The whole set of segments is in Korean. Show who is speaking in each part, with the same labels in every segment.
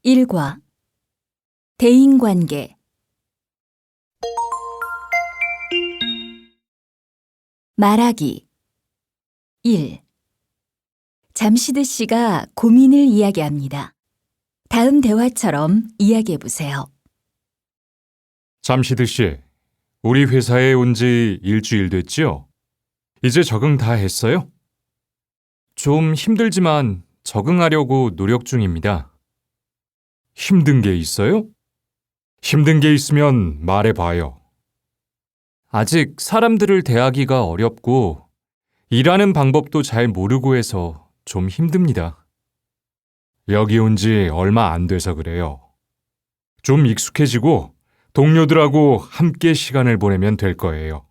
Speaker 1: 1과 대인관계 말하기 1. 잠시드 씨가 고민을 이야기합니다. 다음 대화처럼 이야기해 보세요.
Speaker 2: 잠시드 씨, 우리 회사에 온 지 일주일 됐지요? 이제 적응 다 했어요? 좀 힘들지만 적응하려고 노력 중입니다. 힘든 게 있어요? 힘든 게 있으면 말해봐요. 아직 사람들을 대하기가 어렵고 일하는 방법도 잘 모르고 해서 좀 힘듭니다. 여기 온 지 얼마 안 돼서 그래요. 좀 익숙해지고 동료들하고 함께 시간을 보내면 될 거예요.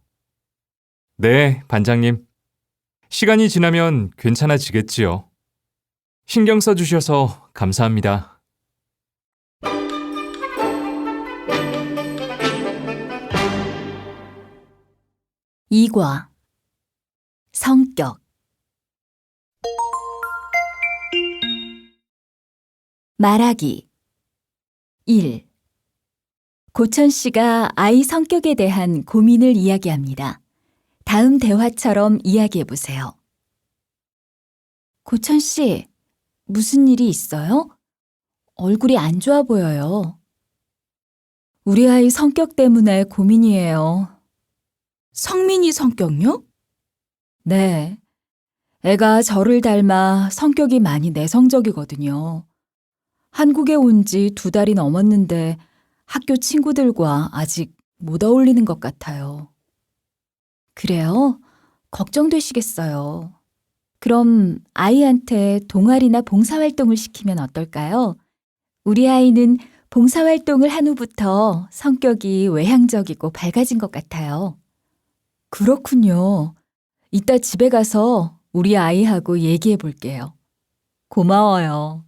Speaker 2: 네, 반장님. 시간이 지나면 괜찮아지겠지요. 신경 써주셔서 감사합니다.
Speaker 1: 2과 성격 말하기 1. 고천 씨가 아이 성격에 대한 고민을 이야기합니다. 다음 대화처럼 이야기해 보세요. 고천 씨, 무슨 일이 있어요? 얼굴이 안 좋아 보여요. 우리 아이 성격 때문에 고민이에요. 성민이 성격요? 네. 애가 저를 닮아 성격이 많이 내성적이거든요. 한국에 온 지 2달이 넘었는데 학교 친구들과 아직 못 어울리는 것 같아요. 그래요? 걱정되시겠어요. 그럼 아이한테 동아리나 봉사활동을 시키면 어떨까요? 우리 아이는 봉사활동을 한 후부터 성격이 외향적이고 밝아진 것 같아요. 그렇군요. 이따 집에 가서 우리 아이하고 얘기해 볼게요. 고마워요.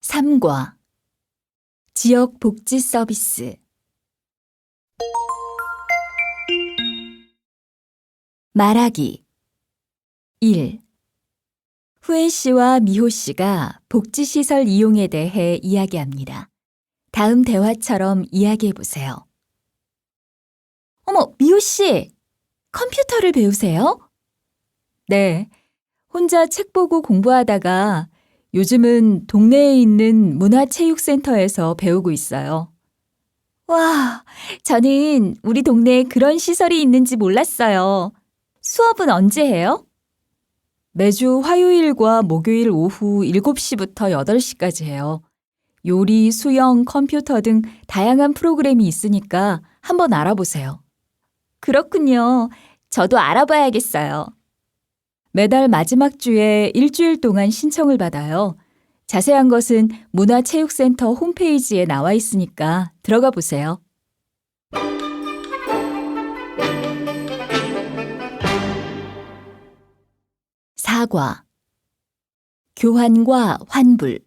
Speaker 1: 3과 지역 복지 서비스 말하기 1. 후엔 씨와 미호 씨가 복지시설 이용에 대해 이야기합니다. 다음 대화처럼 이야기해 보세요. 어머, 미호 씨! 컴퓨터를 배우세요? 네. 혼자 책 보고 공부하다가 요즘은 동네에 있는 문화체육센터에서 배우고 있어요. 와, 저는 우리 동네에 그런 시설이 있는지 몰랐어요. 수업은 언제 해요? 매주 화요일과 목요일 오후 7시부터 8시까지 해요. 요리, 수영, 컴퓨터 등 다양한 프로그램이 있으니까 한번 알아보세요. 그렇군요. 저도 알아봐야겠어요. 매달 마지막 주에 일주일 동안 신청을 받아요. 자세한 것은 문화체육센터 홈페이지에 나와 있으니까 들어가 보세요. 4과 교환과 환불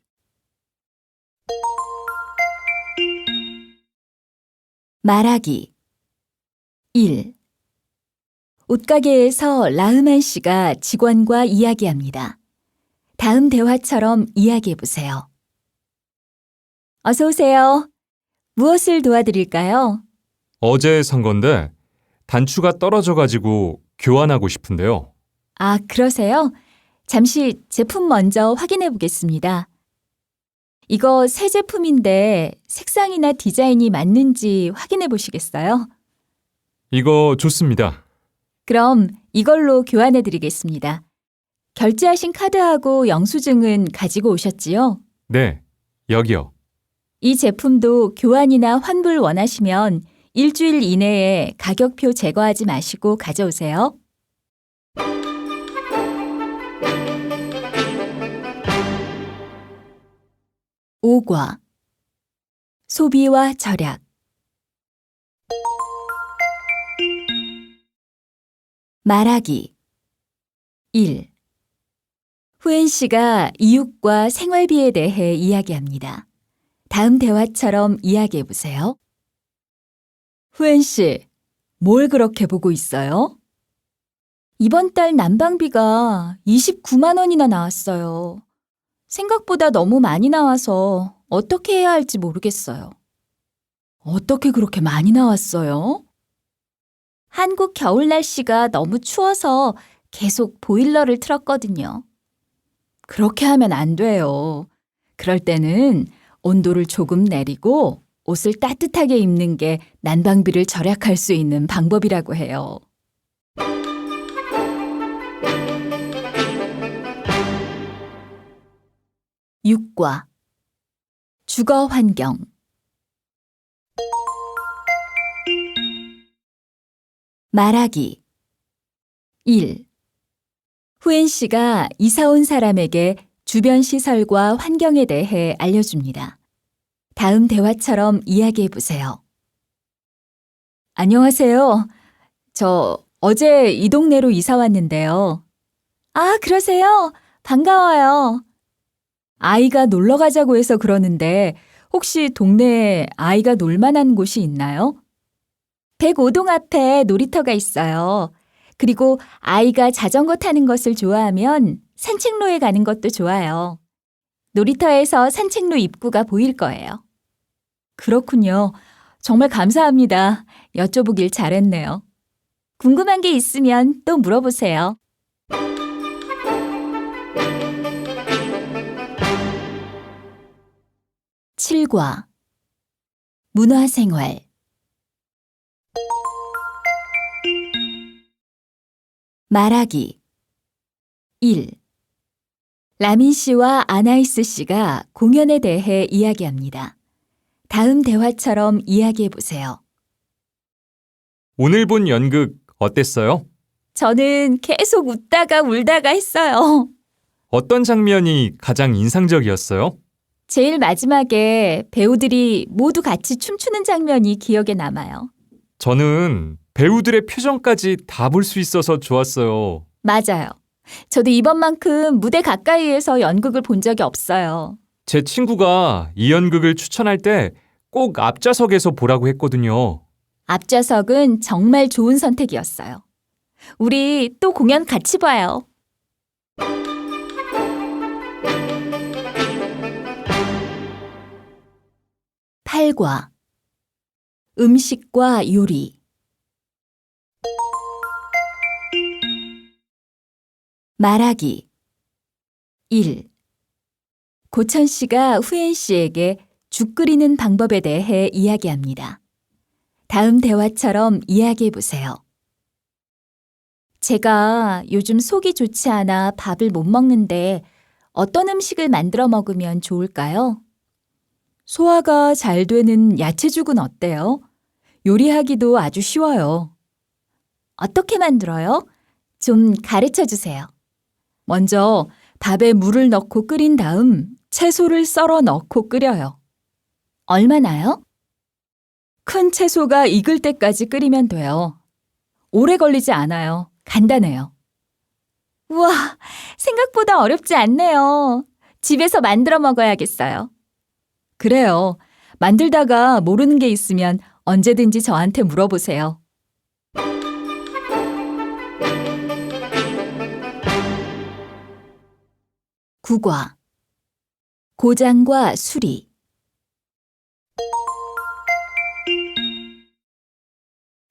Speaker 1: 말하기 1. 옷가게에서 라흐만 씨가 직원과 이야기합니다. 다음 대화처럼 이야기해 보세요. 어서 오세요. 무엇을 도와드릴까요?
Speaker 2: 어제 산 건데 단추가 떨어져가지고 교환하고 싶은데요.
Speaker 1: 아, 그러세요? 잠시 제품 먼저 확인해 보겠습니다. 이거 새 제품인데 색상이나 디자인이 맞는지 확인해 보시겠어요?
Speaker 2: 이거 좋습니다.
Speaker 1: 그럼 이걸로 교환해 드리겠습니다. 결제하신 카드하고 영수증은 가지고 오셨지요?
Speaker 2: 네, 여기요.
Speaker 1: 이 제품도 교환이나 환불 원하시면 일주일 이내에 가격표 제거하지 마시고 가져오세요. 5과 소비와 절약 말하기 1. 후엔 씨가 이웃과 생활비에 대해 이야기합니다. 다음 대화처럼 이야기해 보세요. 후엔 씨, 뭘 그렇게 보고 있어요? 이번 달 난방비가 29만 원이나 나왔어요. 생각보다 너무 많이 나와서 어떻게 해야 할지 모르겠어요. 어떻게 그렇게 많이 나왔어요? 한국 겨울 날씨가 너무 추워서 계속 보일러를 틀었거든요. 그렇게 하면 안 돼요. 그럴 때는 온도를 조금 내리고 옷을 따뜻하게 입는 게 난방비를 절약할 수 있는 방법이라고 해요. 육과 주거 환경 말하기 1. 후엔 씨가 이사 온 사람에게 주변 시설과 환경에 대해 알려줍니다. 다음 대화처럼 이야기해 보세요. 안녕하세요. 저 어제 이 동네로 이사 왔는데요. 아, 그러세요? 반가워요. 아이가 놀러 가자고 해서 그러는데 혹시 동네에 아이가 놀 만한 곳이 있나요? 105동 앞에 놀이터가 있어요. 그리고 아이가 자전거 타는 것을 좋아하면 산책로에 가는 것도 좋아요. 놀이터에서 산책로 입구가 보일 거예요. 그렇군요. 정말 감사합니다. 여쭤보길 잘했네요. 궁금한 게 있으면 또 물어보세요. 7과 문화생활 말하기 1. 라민 씨와 아나이스 씨가 공연에 대해 이야기합니다. 다음 대화처럼 이야기해 보세요.
Speaker 2: 오늘 본 연극 어땠어요?
Speaker 1: 저는 계속 웃다가 울다가 했어요.
Speaker 2: 어떤 장면이 가장 인상적이었어요?
Speaker 1: 제일 마지막에 배우들이 모두 같이 춤추는 장면이 기억에 남아요.
Speaker 2: 저는 배우들의 표정까지 다 볼 수 있어서 좋았어요.
Speaker 1: 맞아요. 저도 이번만큼 무대 가까이에서 연극을 본 적이 없어요.
Speaker 2: 제 친구가 이 연극을 추천할 때 꼭 앞좌석에서 보라고 했거든요.
Speaker 1: 앞좌석은 정말 좋은 선택이었어요. 우리 또 공연 같이 봐요. 8과 음식과 요리 말하기 1. 고천 씨가 후엔 씨에게 죽 끓이는 방법에 대해 이야기합니다. 다음 대화처럼 이야기해 보세요. 제가 요즘 속이 좋지 않아 밥을 못 먹는데 어떤 음식을 만들어 먹으면 좋을까요? 소화가 잘 되는 야채죽은 어때요? 요리하기도 아주 쉬워요. 어떻게 만들어요? 좀 가르쳐 주세요. 먼저 밥에 물을 넣고 끓인 다음 채소를 썰어 넣고 끓여요. 얼마나요? 큰 채소가 익을 때까지 끓이면 돼요. 오래 걸리지 않아요. 간단해요. 우와, 생각보다 어렵지 않네요. 집에서 만들어 먹어야겠어요. 그래요. 만들다가 모르는 게 있으면 언제든지 저한테 물어보세요. 9과 고장과 수리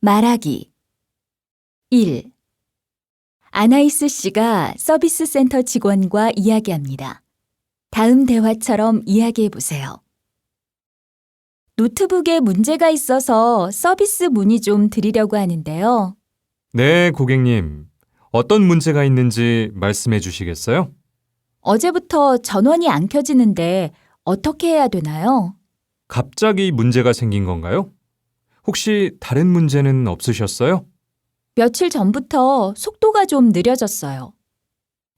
Speaker 1: 말하기 1. 아나이스 씨가 서비스 센터 직원과 이야기합니다. 다음 대화처럼 이야기해 보세요. 노트북에 문제가 있어서 서비스 문의 좀 드리려고 하는데요.
Speaker 2: 네, 고객님. 어떤 문제가 있는지 말씀해 주시겠어요?
Speaker 1: 어제부터 전원이 안 켜지는데 어떻게 해야 되나요?
Speaker 2: 갑자기 문제가 생긴 건가요? 혹시 다른 문제는 없으셨어요?
Speaker 1: 며칠 전부터 속도가 좀 느려졌어요.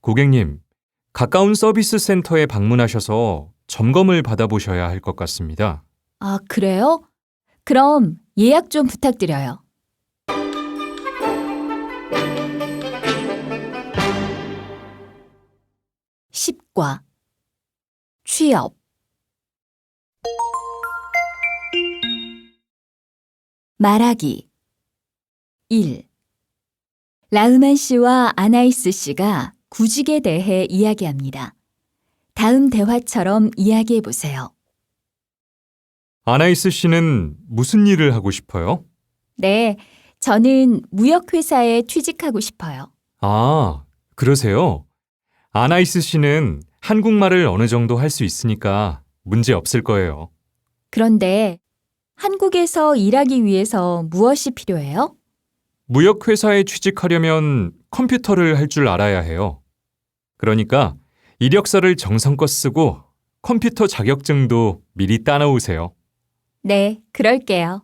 Speaker 2: 고객님, 가까운 서비스 센터에 방문하셔서 점검을 받아보셔야 할 것 같습니다.
Speaker 1: 아, 그래요? 그럼 예약 좀 부탁드려요. 10과 취업 말하기 1. 라흐만 씨와 아나이스 씨가 구직에 대해 이야기합니다. 다음 대화처럼 이야기해 보세요.
Speaker 2: 아나이스 씨는 무슨 일을 하고 싶어요?
Speaker 1: 네, 저는 무역회사에 취직하고 싶어요.
Speaker 2: 아, 그러세요? 아나이스 씨는 한국말을 어느 정도 할 수 있으니까 문제 없을 거예요.
Speaker 1: 그런데 한국에서 일하기 위해서 무엇이 필요해요?
Speaker 2: 무역회사에 취직하려면 컴퓨터를 할 줄 알아야 해요. 그러니까 이력서를 정성껏 쓰고 컴퓨터 자격증도 미리 따놓으세요.
Speaker 1: 네, 그럴게요.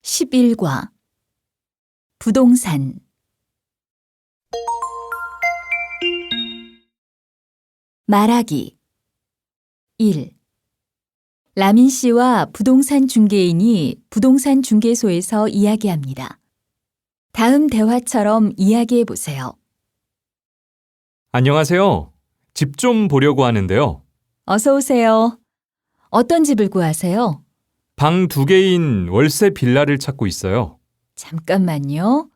Speaker 1: (11과) 부동산 말하기 1. 라민 씨와 부동산 중개인이 부동산 중개소에서 이야기합니다. 다음 대화처럼 이야기해 보세요.
Speaker 2: 안녕하세요. 집 좀 보려고 하는데요.
Speaker 1: 어서 오세요. 어떤 집을 구하세요?
Speaker 2: 방 2개인 월세 빌라를 찾고 있어요.
Speaker 1: 잠깐만요.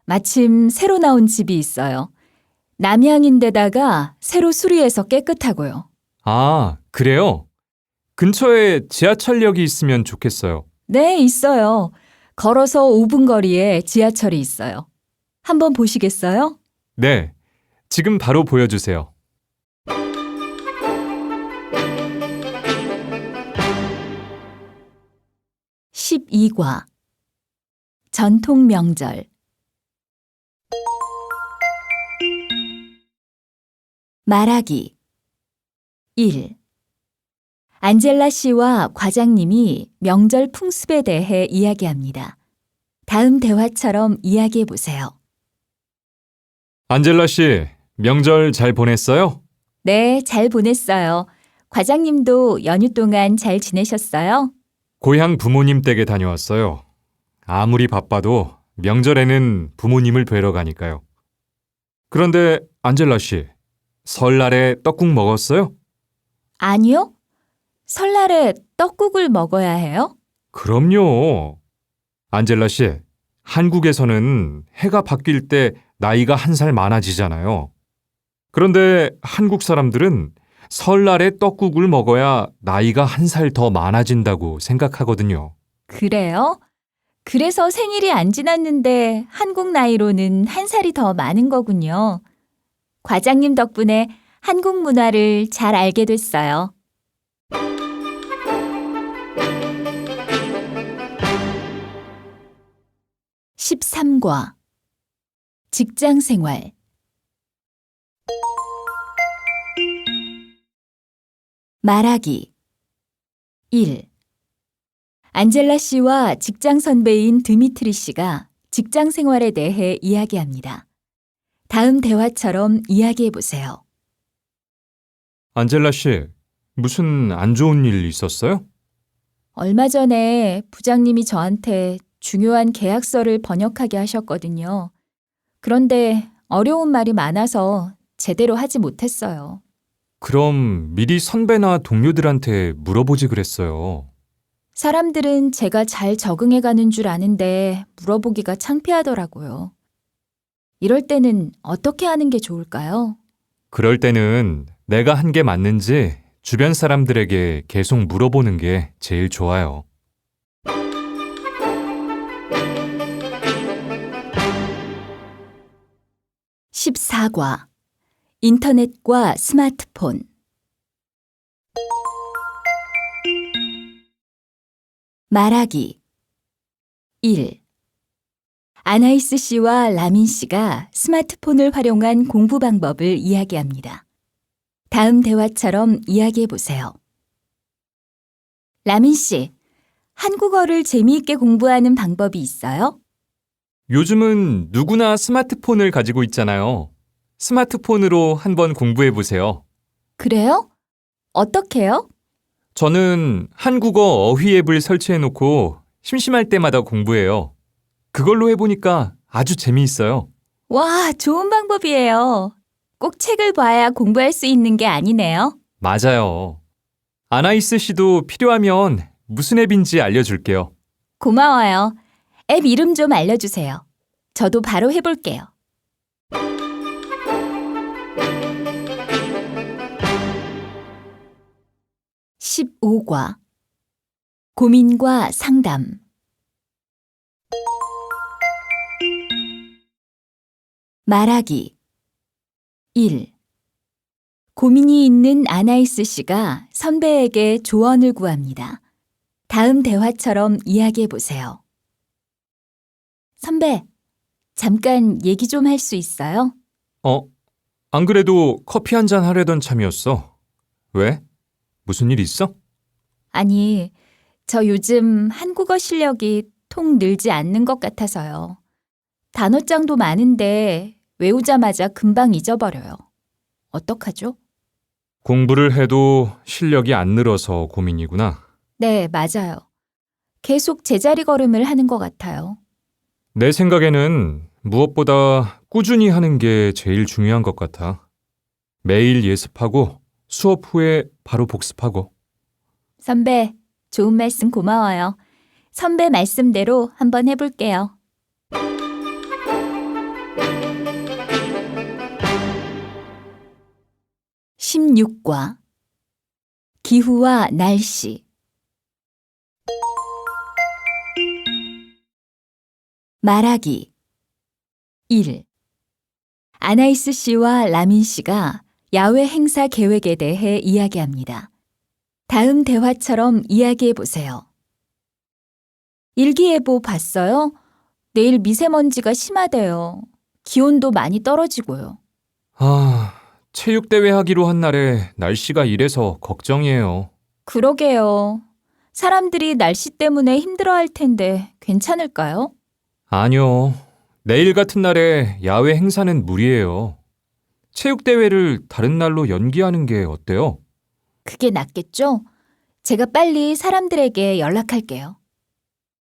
Speaker 1: 마침 새로 나온 집이 있어요. 남향인데다가 새로 수리해서 깨끗하고요.
Speaker 2: 아, 그래요? 근처에 지하철역이 있으면 좋겠어요.
Speaker 1: 네, 있어요. 걸어서 5분 거리에 지하철이 있어요. 한번 보시겠어요?
Speaker 2: 네, 지금 바로 보여주세요.
Speaker 1: (12과) 전통 명절 말하기 1. 안젤라 씨와 과장님이 명절 풍습에 대해 이야기합니다. 다음 대화처럼 이야기해 보세요.
Speaker 2: 안젤라 씨, 명절 잘 보냈어요?
Speaker 1: 네, 잘 보냈어요. 과장님도 연휴 동안 잘 지내셨어요?
Speaker 2: 고향 부모님 댁에 다녀왔어요. 아무리 바빠도 명절에는 부모님을 뵈러 가니까요. 그런데 안젤라 씨, 설날에 떡국 먹었어요?
Speaker 1: 아니요. 설날에 떡국을 먹어야 해요?
Speaker 2: 그럼요. 안젤라 씨, 한국에서는 해가 바뀔 때 나이가 1살 많아지잖아요. 그런데 한국 사람들은 설날에 떡국을 먹어야 나이가 1살 더 많아진다고 생각하거든요.
Speaker 1: 그래요? 그래서 생일이 안 지났는데 한국 나이로는 1살이 더 많은 거군요. 과장님 덕분에 한국 문화를 잘 알게 됐어요. (13과) 직장 생활 말하기 1. 안젤라 씨와 직장 선배인 드미트리 씨가 직장 생활에 대해 이야기합니다. 다음 대화처럼 이야기해 보세요.
Speaker 2: 안젤라 씨, 무슨 안 좋은 일 있었어요?
Speaker 1: 얼마 전에 부장님이 저한테 중요한 계약서를 번역하게 하셨거든요. 그런데 어려운 말이 많아서 제대로 하지 못했어요.
Speaker 2: 그럼 미리 선배나 동료들한테 물어보지 그랬어요.
Speaker 1: 사람들은 제가 잘 적응해 가는 줄 아는데 물어보기가 창피하더라고요. 이럴 때는 어떻게 하는 게 좋을까요?
Speaker 2: 그럴 때는 내가 한 게 맞는지 주변 사람들에게 계속 물어보는 게 제일 좋아요.
Speaker 1: (14과) 인터넷과 스마트폰 말하기 1. 아나이스 씨와 라민 씨가 스마트폰을 활용한 공부 방법을 이야기합니다. 다음 대화처럼 이야기해 보세요. 라민 씨, 한국어를 재미있게 공부하는 방법이 있어요?
Speaker 2: 요즘은 누구나 스마트폰을 가지고 있잖아요. 스마트폰으로 한번 공부해 보세요.
Speaker 1: 그래요? 어떻게요?
Speaker 2: 저는 한국어 어휘 앱을 설치해 놓고 심심할 때마다 공부해요. 그걸로 해보니까 아주 재미있어요.
Speaker 1: 와, 좋은 방법이에요. 꼭 책을 봐야 공부할 수 있는 게 아니네요.
Speaker 2: 맞아요. 아나이스 씨도 필요하면 무슨 앱인지 알려줄게요.
Speaker 1: 고마워요. 앱 이름 좀 알려주세요. 저도 바로 해볼게요. (15과) 고민과 상담. 말하기. 1. 고민이 있는 아나이스 씨가 선배에게 조언을 구합니다. 다음 대화처럼 이야기해 보세요. 선배, 잠깐 얘기 좀 할 수 있어요?
Speaker 2: 안 그래도 커피 한 잔 하려던 참이었어. 왜? 무슨 일 있어?
Speaker 1: 아니, 저 요즘 한국어 실력이 통 늘지 않는 것 같아서요. 단어장도 많은데 외우자마자 금방 잊어버려요. 어떡하죠?
Speaker 2: 공부를 해도 실력이 안 늘어서 고민이구나.
Speaker 1: 네, 맞아요. 계속 제자리 걸음을 하는 것 같아요.
Speaker 2: 내 생각에는 무엇보다 꾸준히 하는 게 제일 중요한 것 같아. 매일 예습하고 수업 후에 바로 복습하고.
Speaker 1: 선배, 좋은 말씀 고마워요. 선배 말씀대로 한번 해볼게요. (16과) 기후와 날씨. 말하기. 1. 아나이스 씨와 라민 씨가 야외 행사 계획에 대해 이야기합니다. 다음 대화처럼 이야기해 보세요. 일기예보 봤어요? 내일 미세먼지가 심하대요. 기온도 많이 떨어지고요.
Speaker 2: 체육대회 하기로 한 날에 날씨가 이래서 걱정이에요.
Speaker 1: 그러게요. 사람들이 날씨 때문에 힘들어할 텐데 괜찮을까요?
Speaker 2: 아니요. 내일 같은 날에 야외 행사는 무리예요. 체육대회를 다른 날로 연기하는 게 어때요?
Speaker 1: 그게 낫겠죠? 제가 빨리 사람들에게 연락할게요.